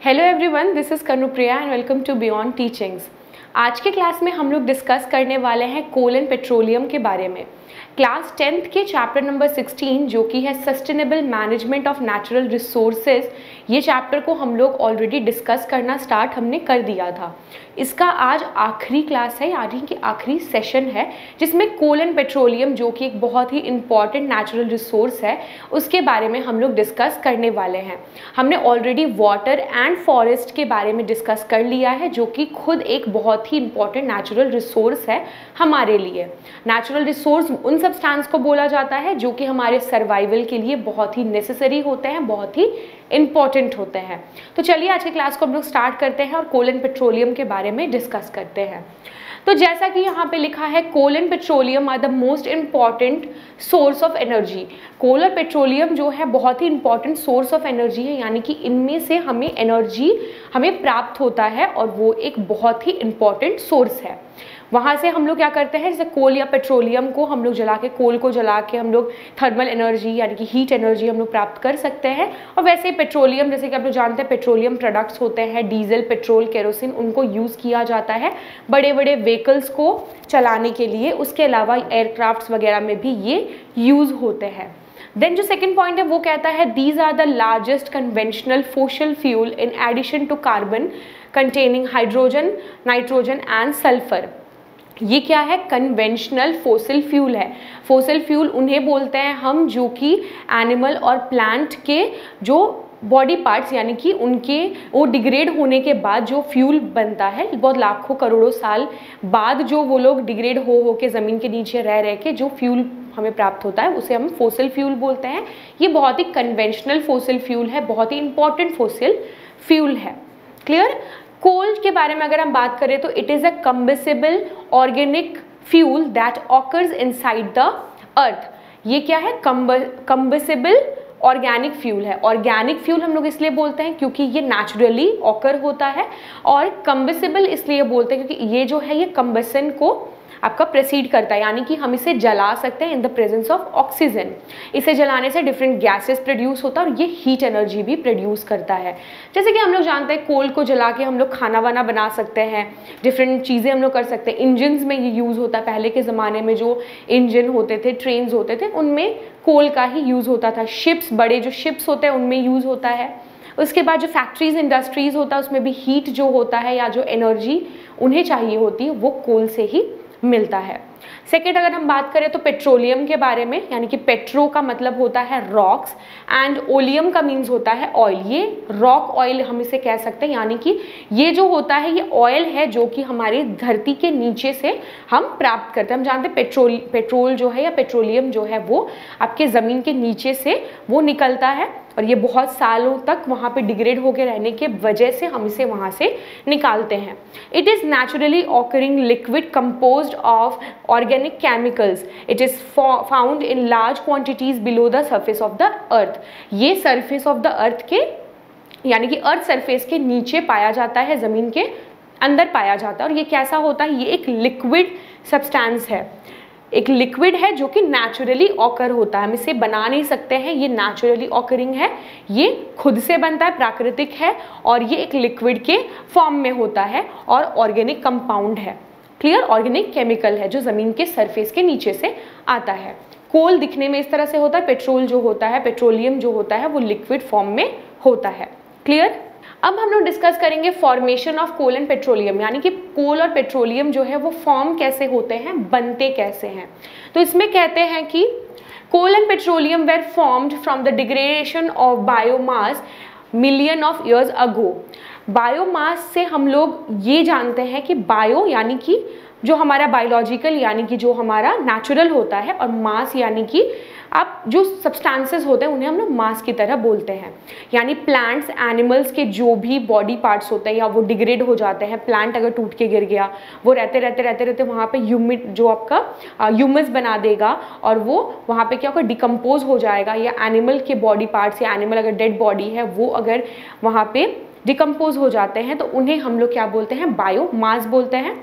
Hello everyone, this is Kanupriya and welcome to beyond teachings. आज के class में हम लोग डिस्कस करने वाले हैं कोल एंड पेट्रोलियम के बारे में। क्लास 10th के चैप्टर नंबर 16 जो कि है sustainable management of natural resources, ये चैप्टर को हम लोग ऑलरेडी डिस्कस करना स्टार्ट हमने कर दिया था। इसका आज आखिरी क्लास है, आज की आखिरी सेशन है जिसमें कोल एंड पेट्रोलियम जो कि एक बहुत ही इंपॉर्टेंट नेचुरल रिसोर्स है उसके बारे में हम लोग डिस्कस करने वाले हैं। हमने ऑलरेडी वाटर एंड फॉरेस्ट के बारे में डिस्कस कर लिया है जो कि खुद एक बहुत ही इंपॉर्टेंट नेचुरल रिसोर्स है हमारे लिए। नेचुरल रिसोर्स उन सब्सटेंस को बोला जाता है जो कि हमारे सर्वाइवल के लिए बहुत ही नेसेसरी होते हैं, बहुत ही इंपॉर्टेंट होते हैं। तो चलिए आज के क्लास को हम लोग स्टार्ट करते हैं और कोल एंड पेट्रोलियम के बारे में डिस्कस करते हैं। तो जैसा कि यहाँ पे लिखा है, coal and petroleum are the most important source of energy. Coal और पेट्रोलियम जो है बहुत ही इंपॉर्टेंट सोर्स ऑफ एनर्जी है, यानी कि इनमें से हमें एनर्जी प्राप्त होता है और वो एक बहुत ही इंपॉर्टेंट सोर्स है। वहाँ से हम लोग क्या करते हैं, जैसे कोल या पेट्रोलियम को हम लोग जला के, कोल को जला के हम लोग थर्मल एनर्जी यानी कि हीट एनर्जी हम लोग प्राप्त कर सकते हैं। और वैसे ही पेट्रोलियम, जैसे कि आप लोग जानते हैं पेट्रोलियम प्रोडक्ट्स होते हैं, डीजल, पेट्रोल, केरोसिन, उनको यूज़ किया जाता है बड़े बड़े व्हीकल्स को चलाने के लिए। उसके अलावा एयरक्राफ्ट्स वगैरह में भी ये यूज़ होते हैं। देन जो सेकंड पॉइंट है वो कहता है, these are the largest conventional fossil fuel in addition to carbon containing hydrogen, nitrogen and sulphur. ये क्या है? कन्वेंशनल फोसिल फ्यूल है। फोसिल फ्यूल उन्हें बोलते हैं हम जो कि एनिमल और प्लांट के जो बॉडी पार्ट्स यानी कि उनके वो डिग्रेड होने के बाद जो फ्यूल बनता है, बहुत लाखों करोड़ों साल बाद जो वो लोग डिग्रेड हो के ज़मीन के नीचे रह के जो फ्यूल हमें प्राप्त होता है उसे हम फोसिल फ्यूल बोलते हैं। ये बहुत ही कन्वेंशनल फोसिल फ्यूल है, बहुत ही इंपॉर्टेंट फोसिल फ्यूल है। क्लियर? कोल के बारे में अगर हम बात करें तो it is a combustible organic fuel that occurs inside the earth. ये क्या है? कम्बसिबल ऑर्गेनिक फ्यूल है। ऑर्गेनिक फ्यूल हम लोग इसलिए बोलते हैं क्योंकि ये नेचुरली ऑकर होता है, और कम्बसिबल इसलिए बोलते हैं क्योंकि ये जो है ये कम्बसन को आपका प्रेसीड करता है, यानी कि हम इसे जला सकते हैं in the presence of oxygen. इसे जलाने से डिफरेंट गैसेस प्रोड्यूस होता है और ये हीट एनर्जी भी प्रोड्यूस करता है। जैसे कि हम लोग जानते हैं कोल को जला के हम लोग खाना वाना बना सकते हैं, डिफरेंट चीज़ें हम लोग कर सकते हैं। इंजन्स में ये यूज़ होता है। पहले के ज़माने में जो इंजन होते थे, ट्रेन्स होते थे, उनमें कोल का ही यूज़ होता था। शिप्स, बड़े जो शिप्स होते हैं उनमें यूज़ होता है। उसके बाद जो फैक्ट्रीज, इंडस्ट्रीज़ होता है उसमें भी हीट जो होता है या जो एनर्जी उन्हें चाहिए होती है वो कोल से ही मिलता है। सेकेंड अगर हम बात करें तो पेट्रोलियम के बारे में, यानी कि पेट्रो का मतलब होता है रॉक्स एंड ओलियम का मीन्स होता है ऑयल। ये रॉक ऑयल हम इसे कह सकते हैं, यानी कि ये जो होता है ये ऑयल है जो कि हमारी धरती के नीचे से हम प्राप्त करते हैं। हम जानते हैं पेट्रोल जो है या पेट्रोलियम जो है वो आपके ज़मीन के नीचे से वो निकलता है और ये बहुत सालों तक वहाँ पे डिग्रेड होकर रहने के वजह से हम इसे वहाँ से निकालते हैं। It is naturally occurring liquid composed of organic chemicals. It is found in large quantities below the surface of the earth. ये सरफेस ऑफ द अर्थ के यानी कि अर्थ सरफेस के नीचे पाया जाता है, ज़मीन के अंदर पाया जाता है। और ये कैसा होता है? ये एक लिक्विड सब्सटेंस है, एक लिक्विड है जो कि नेचुरली ऑकर होता है। हम इसे बना नहीं सकते हैं, ये नेचुरली ऑकरिंग है, ये खुद से बनता है, प्राकृतिक है और ये एक लिक्विड के फॉर्म में होता है और ऑर्गेनिक कंपाउंड है। क्लियर? ऑर्गेनिक केमिकल है जो ज़मीन के सरफेस के नीचे से आता है। कोल दिखने में इस तरह से होता है, पेट्रोल जो होता है, पेट्रोलियम जो होता है वो लिक्विड फॉर्म में होता है। क्लियर? अब हम लोग डिस्कस करेंगे formation of coal and petroleum, यानी कि कोल और पेट्रोलियम जो है वो फॉर्म कैसे होते हैं, बनते कैसे हैं। तो इसमें कहते हैं कि coal and petroleum were formed from the degradation of biomass million of years ago. Biomass से हम लोग ये जानते हैं कि बायो यानी कि जो हमारा बायोलॉजिकल यानी कि जो हमारा नेचुरल होता है, और मास यानी कि आप जो सब्सटेंसेस होते हैं उन्हें हम लोग मास की तरह बोलते हैं। यानी प्लांट्स, एनिमल्स के जो भी बॉडी पार्ट्स होते हैं या वो डिग्रेड हो जाते हैं, प्लांट अगर टूट के गिर गया वो रहते वहाँ पे ह्यूमिड जो आपका ह्यूमस बना देगा और वो वहाँ पे क्या होगा, डिकम्पोज हो जाएगा। या एनिमल के बॉडी पार्ट्स या एनिमल अगर डेड बॉडी है वो अगर वहाँ पे डिकम्पोज हो जाते हैं तो उन्हें हम लोग क्या बोलते हैं? बायो मास बोलते हैं।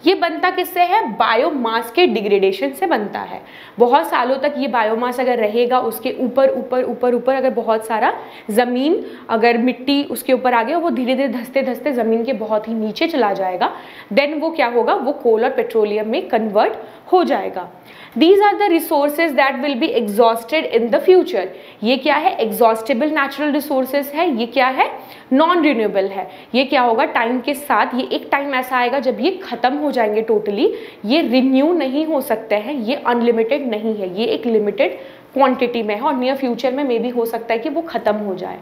ये बनता किससे है? बायोमास के डिग्रेडेशन से बनता है। बहुत सालों तक ये बायोमास अगर रहेगा, उसके ऊपर ऊपर ऊपर ऊपर अगर बहुत सारा ज़मीन, अगर मिट्टी उसके ऊपर आ गया, वो धीरे धीरे धंसते धंसते ज़मीन के बहुत ही नीचे चला जाएगा, देन वो क्या होगा? वो कोल और पेट्रोलियम में कन्वर्ट हो जाएगा। These are the resources that will be exhausted in the future. ये क्या है? exhaustible natural resources है। ये क्या है? नॉन रिन्यूएबल है। ये क्या होगा? टाइम के साथ ये एक टाइम ऐसा आएगा जब ये खत्म हो जाएंगे टोटली, ये रिन्यू नहीं हो सकते हैं, ये अनलिमिटेड नहीं है, ये एक लिमिटेड क्वांटिटी में है और नियर फ्यूचर में मे भी हो सकता है कि वो खत्म हो जाए।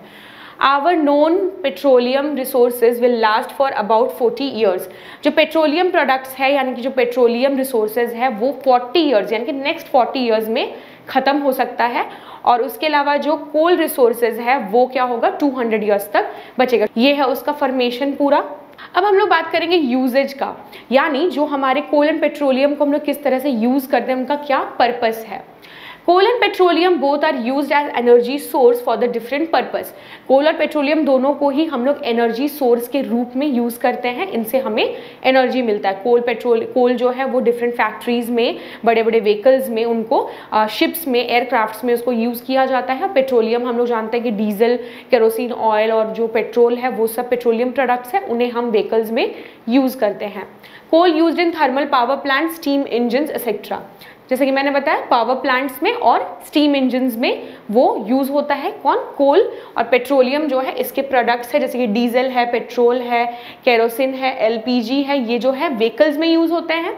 Our known petroleum resources will last for about 40 years. जो पेट्रोलियम प्रोडक्ट्स है यानी कि जो पेट्रोलियम रिसोर्सेज है वो 40 ईयर्स यानी कि नेक्स्ट 40 ईयर्स में ख़त्म हो सकता है। और उसके अलावा जो कोल रिसोर्सेज है वो क्या होगा? 200 ईयर्स तक बचेगा। ये है उसका फॉर्मेशन पूरा। अब हम लोग बात करेंगे यूजेज का, यानी जो हमारे कोल एंड पेट्रोलियम को हम लोग किस तरह से यूज़ करते हैं, उनका क्या पर्पस है। Coal and petroleum both are used as energy source for the different purpose. Coal और पेट्रोलियम दोनों को ही हम लोग एनर्जी सोर्स के रूप में यूज़ करते हैं, इनसे हमें एनर्जी मिलता है। कोल जो है वो डिफरेंट फैक्ट्रीज में, बड़े बड़े व्हीकल्स में, उनको शिप्स में, एयरक्राफ्ट्स में उसको यूज़ किया जाता है। पेट्रोलियम हम लोग जानते हैं कि डीजल, केरोसिन ऑयल और जो पेट्रोल है वो सब पेट्रोलियम प्रोडक्ट्स हैं, उन्हें हम व्हीकल्स में यूज़ करते हैं। Coal used in thermal power plant, steam engines etcetera. जैसे कि मैंने बताया पावर प्लांट्स में और स्टीम इंजन्स में वो यूज़ होता है। कौन? कोल। और पेट्रोलियम जो है इसके प्रोडक्ट्स है, जैसे कि डीजल है, पेट्रोल है, केरोसिन है, एलपीजी है, ये जो है व्हीकल्स में यूज़ होते हैं,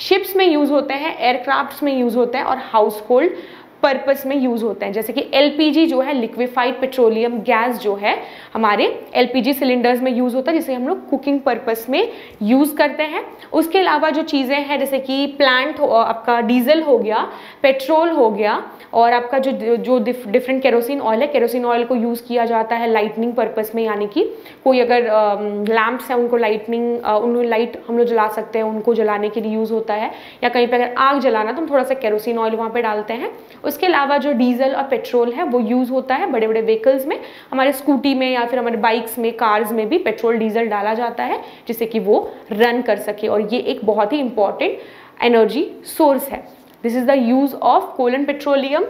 शिप्स में यूज़ होते हैं, एयरक्राफ्ट्स में यूज़ होते हैं और हाउस होल्ड पर्पस में यूज़ होते हैं। जैसे कि एलपीजी जो है लिक्विफाइड पेट्रोलियम गैस जो है हमारे एलपीजी सिलेंडर्स में यूज़ होता है, जिसे हम लोग कुकिंग पर्पस में यूज़ करते हैं। उसके अलावा जो चीज़ें हैं जैसे कि प्लांट आपका डीजल हो गया, पेट्रोल हो गया और आपका जो डिफरेंट केरोसिन ऑयल है, केरोसिन ऑयल को यूज़ किया जाता है लाइटनिंग पर्पस में, यानी कि कोई अगर लैम्प्स हैं उनको उन्हें लाइट हम लोग जला सकते हैं, उनको जलाने के लिए यूज़ होता है। या कहीं पर अगर आग जलाना तो हम थोड़ा सा केरोसिन ऑयल वहाँ पर डालते हैं। उसके अलावा जो डीजल और पेट्रोल है वो यूज़ होता है बड़े बड़े व्हीकल्स में, हमारे स्कूटी में या फिर हमारे बाइक्स में, कार्स में भी पेट्रोल डीजल डाला जाता है जिससे कि वो रन कर सके, और ये एक बहुत ही इंपॉर्टेंट एनर्जी सोर्स है। This is the use of coal and petroleum.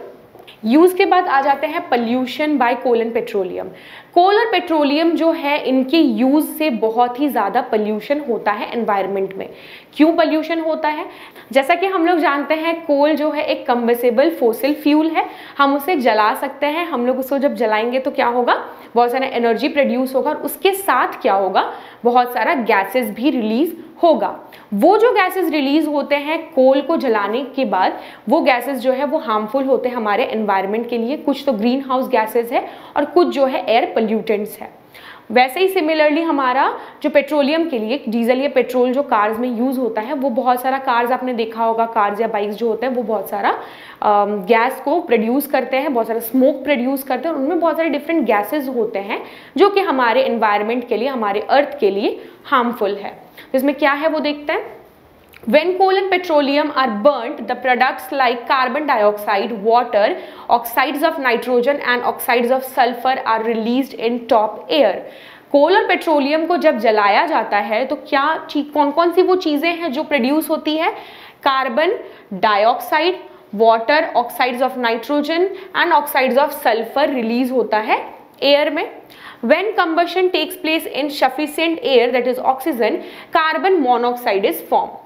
Use के बाद आ जाते हैं pollution by coal and petroleum. Coal और पेट्रोलियम जो है इनके यूज से बहुत ही ज़्यादा पॉल्यूशन होता है एनवायरनमेंट में। क्यों पॉल्यूशन होता है? जैसा कि हम लोग जानते हैं कोल जो है एक कम्बसेबल फोसिल फ्यूल है, हम उसे जला सकते हैं। हम लोग उसको जब जलाएंगे तो क्या होगा? बहुत सारा एनर्जी प्रोड्यूस होगा और उसके साथ क्या होगा? बहुत सारा गैसेस भी रिलीज होगा। वो जो गैसेस रिलीज होते हैं कोल को जलाने के बाद, वो गैसेस जो है वो हार्मफुल होते हैं हमारे एनवायरनमेंट के लिए। कुछ तो ग्रीन हाउस गैसेस है और कुछ जो है एयर पोल्यूटेंट्स है। वैसे ही सिमिलरली हमारा जो पेट्रोलियम के लिए डीजल या पेट्रोल जो कार्स में यूज़ होता है, वो बहुत सारा कार्स आपने देखा होगा, कार्स या बाइक्स जो होते हैं वो बहुत सारा गैस को प्रोड्यूस करते हैं, बहुत सारा स्मोक प्रोड्यूस करते हैं और उनमें बहुत सारे डिफरेंट गैसेज होते हैं जो कि हमारे एनवायरनमेंट के लिए, हमारे अर्थ के लिए हार्मफुल है। तो इसमें क्या है वो देखते हैं। When coal and petroleum are burnt, the products like carbon dioxide, water, oxides of nitrogen and oxides of sulfur are released in top air. कोल और पेट्रोलियम को जब जलाया जाता है तो क्या कौन कौन सी वो चीज़ें हैं जो प्रोड्यूस होती है? Carbon dioxide, water, oxides of nitrogen and oxides of sulphur release होता है एयर में। When combustion takes place in sufficient air, that is oxygen, carbon monoxide is formed.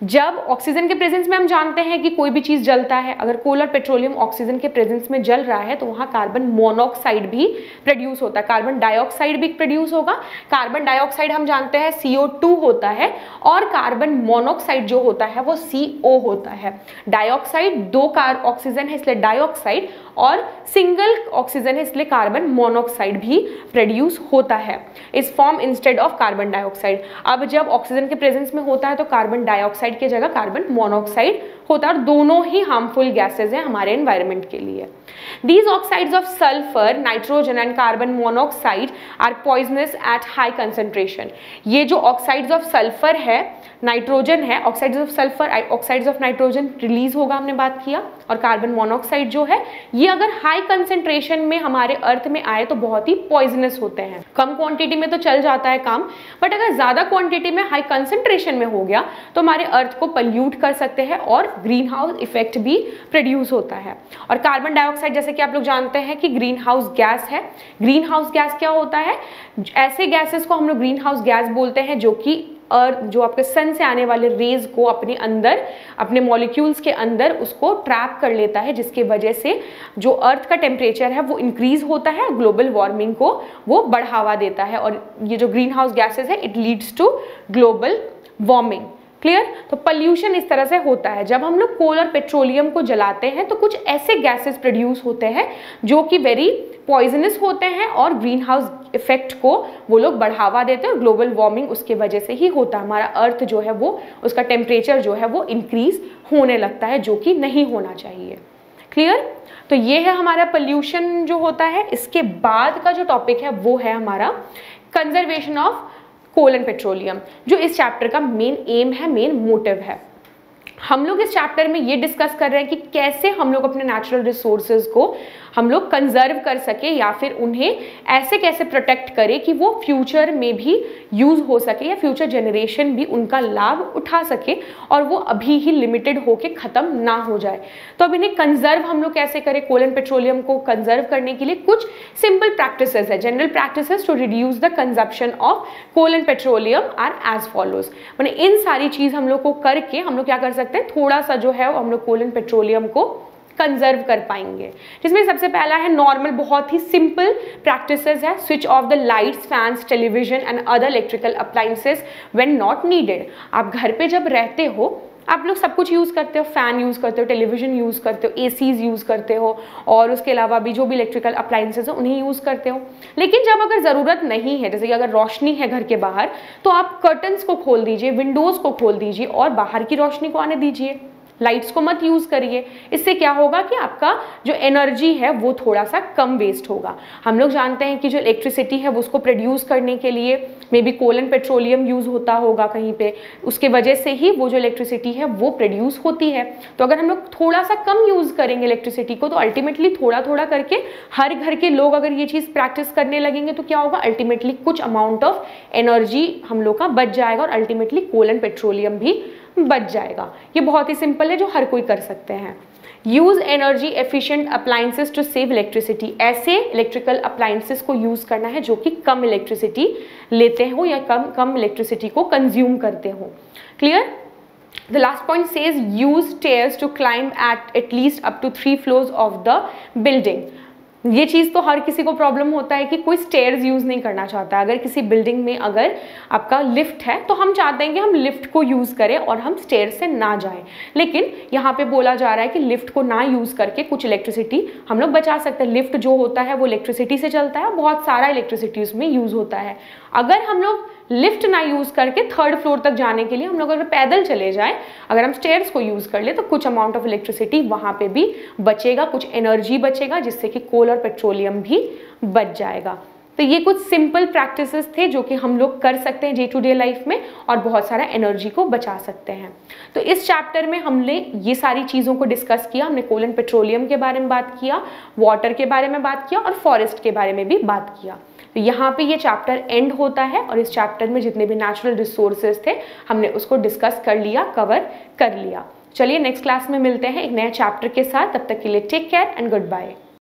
जब ऑक्सीजन के प्रेजेंस में हम जानते हैं कि कोई भी चीज़ जलता है, अगर कोल और पेट्रोलियम ऑक्सीजन के प्रेजेंस में जल रहा है तो वहाँ कार्बन मोनोऑक्साइड भी प्रोड्यूस होता है, कार्बन डाइऑक्साइड भी प्रोड्यूस होगा। कार्बन डाइऑक्साइड हम जानते हैं CO2 होता है और कार्बन मोनोऑक्साइड जो होता है वो CO होता है। डाइऑक्साइड दो ऑक्सीजन है इसलिए डाइऑक्साइड, और सिंगल ऑक्सीजन है इसलिए कार्बन मोनोऑक्साइड भी प्रोड्यूस होता है इस form instead of carbon dioxide. अब जब ऑक्सीजन के प्रेजेंस में होता है तो कार्बन डाइऑक्साइड की जगह कार्बन मोनोऑक्साइड होता है और दोनों ही हार्मफुल गैसेज हैं हमारे एनवायरनमेंट के लिए। These oxides of sulfur, nitrogen and carbon monoxide are poisonous at high concentration. ये जो ऑक्साइड्स ऑफ सल्फर है, नाइट्रोजन है, oxides of sulphur, oxides of nitrogen release होगा, हमने बात किया, और कार्बन मोनोऑक्साइड जो है ये अगर हाई कंसेंट्रेशन में हमारे अर्थ में आए तो बहुत ही पॉइजनस होते हैं। कम क्वांटिटी में तो चल जाता है काम, बट अगर ज्यादा क्वांटिटी में हाई कंसेंट्रेशन में हो गया तो हमारे अर्थ को पल्यूट कर सकते हैं और ग्रीन हाउस इफेक्ट भी प्रोड्यूस होता है। और कार्बन डाइऑक्साइड जैसे कि आप लोग जानते हैं कि ग्रीन हाउस गैस है। ग्रीन हाउस गैस क्या होता है? ऐसे गैसेस को हम लोग ग्रीन हाउस गैस बोलते हैं जो कि और जो आपके सन से आने वाले रेज को अपने अंदर, अपने मॉलिक्यूल्स के अंदर उसको ट्रैप कर लेता है, जिसके वजह से जो अर्थ का टेम्परेचर है वो इंक्रीज होता है, ग्लोबल वार्मिंग को वो बढ़ावा देता है। और ये जो ग्रीन हाउस गैसेस है it leads to global warming. Clear? तो पॉल्यूशन इस तरह से होता है। जब हम लोग कोल और पेट्रोलियम को जलाते हैं तो कुछ ऐसे गैसेस प्रोड्यूस होते हैं जो कि वेरी पॉइजनस होते हैं और ग्रीन हाउस इफेक्ट को वो लोग बढ़ावा देते हैं और ग्लोबल वार्मिंग उसके वजह से ही होता है। हमारा अर्थ जो है वो, उसका टेम्परेचर जो है वो इंक्रीज होने लगता है, जो कि नहीं होना चाहिए। क्लियर? तो ये है हमारा पॉल्यूशन जो होता है। इसके बाद का जो टॉपिक है वो है हमारा conservation of coal and petroleum, जो इस चैप्टर का मेन एम है, मेन मोटिव है। हम लोग इस चैप्टर में ये डिस्कस कर रहे हैं कि कैसे हम लोग अपने नेचुरल रिसोर्सेज को हम लोग कंजर्व कर सके या फिर उन्हें ऐसे कैसे प्रोटेक्ट करें कि वो फ्यूचर में भी यूज हो सके या फ्यूचर जनरेशन भी उनका लाभ उठा सके और वो अभी ही लिमिटेड होके खत्म ना हो जाए। तो अब इन्हें कंजर्व हम लोग कैसे करें? कोल एंड पेट्रोलियम को कंजर्व करने के लिए कुछ सिंपल प्रैक्टिसेस है, general practices to reduce the consumption of coal and petroleum are as follows. मैंने इन सारी चीज हम लोग को करके हम लोग क्या कर सकते हैं, थोड़ा सा जो है हम लोग कोल एंड पेट्रोलियम को कंजर्व कर पाएंगे। जिसमें सबसे पहला है नॉर्मल, बहुत ही सिंपल प्रैक्टिसेस है, switch off the lights, fans, television and other electrical appliances when not needed. आप घर पे जब रहते हो आप लोग सब कुछ यूज़ करते हो, फ़ैन यूज़ करते हो, टेलीविजन यूज़ करते हो, एसीज यूज़ करते हो और उसके अलावा भी जो भी इलेक्ट्रिकल अप्लायंसेस है उन्हें यूज़ करते हो। लेकिन जब अगर ज़रूरत नहीं है, जैसे कि अगर रोशनी है घर के बाहर, तो आप कर्टन्स को खोल दीजिए, विंडोज़ को खोल दीजिए और बाहर की रोशनी को आने दीजिए, लाइट्स को मत यूज़ करिए। इससे क्या होगा कि आपका जो एनर्जी है वो थोड़ा सा कम वेस्ट होगा। हम लोग जानते हैं कि जो इलेक्ट्रिसिटी है वो उसको प्रोड्यूस करने के लिए maybe coal and petroleum use होता होगा कहीं पे, उसके वजह से ही वो जो इलेक्ट्रिसिटी है वो प्रोड्यूस होती है। तो अगर हम लोग थोड़ा सा कम यूज़ करेंगे इलेक्ट्रिसिटी को तो अल्टीमेटली थोड़ा थोड़ा करके हर घर के लोग अगर ये चीज़ प्रैक्टिस करने लगेंगे तो क्या होगा, अल्टीमेटली कुछ अमाउंट ऑफ एनर्जी हम लोग का बच जाएगा और अल्टीमेटली कोल एंड पेट्रोलियम भी बच जाएगा। ये बहुत ही सिंपल है जो हर कोई कर सकते हैं। Use energy efficient appliances to save electricity. ऐसे इलेक्ट्रिकल अप्लायंसेस को यूज करना है जो कि कम इलेक्ट्रिसिटी लेते हो या कम इलेक्ट्रिसिटी को कंज्यूम करते हो। Clear? The last point says use stairs to climb at least up to 3 floors of the building. ये चीज़ तो हर किसी को प्रॉब्लम होता है कि कोई स्टेयर्स यूज़ नहीं करना चाहता। अगर किसी बिल्डिंग में अगर आपका लिफ्ट है तो हम चाहते हैं कि हम लिफ्ट को यूज़ करें और हम स्टेयर से ना जाएं, लेकिन यहाँ पे बोला जा रहा है कि लिफ्ट को ना यूज़ करके कुछ इलेक्ट्रिसिटी हम लोग बचा सकते हैं। लिफ्ट जो होता है वो इलेक्ट्रिसिटी से चलता है, बहुत सारा इलेक्ट्रिसिटी उसमें यूज़ होता है। अगर हम लोग लिफ्ट ना यूज़ करके 3rd फ्लोर तक जाने के लिए हम लोग अगर पैदल चले जाएं, अगर हम स्टेयर्स को यूज़ कर ले तो कुछ अमाउंट ऑफ इलेक्ट्रिसिटी वहाँ पे भी बचेगा, कुछ एनर्जी बचेगा, जिससे कि कोल और पेट्रोलियम भी बच जाएगा। तो ये कुछ सिंपल प्रैक्टिसेस थे जो कि हम लोग कर सकते हैं डे टू डे लाइफ में और बहुत सारा एनर्जी को बचा सकते हैं। तो इस चैप्टर में हमने ये सारी चीज़ों को डिस्कस किया। हमने कोल एंड पेट्रोलियम के बारे में बात किया, वाटर के बारे में बात किया और फॉरेस्ट के बारे में भी बात किया। तो यहाँ पे ये चैप्टर एंड होता है और इस चैप्टर में जितने भी नेचुरल रिसोर्सेज थे हमने उसको डिस्कस कर लिया, कवर कर लिया। चलिए नेक्स्ट क्लास में मिलते हैं एक नए चैप्टर के साथ। तब तक के लिए take care and good bye.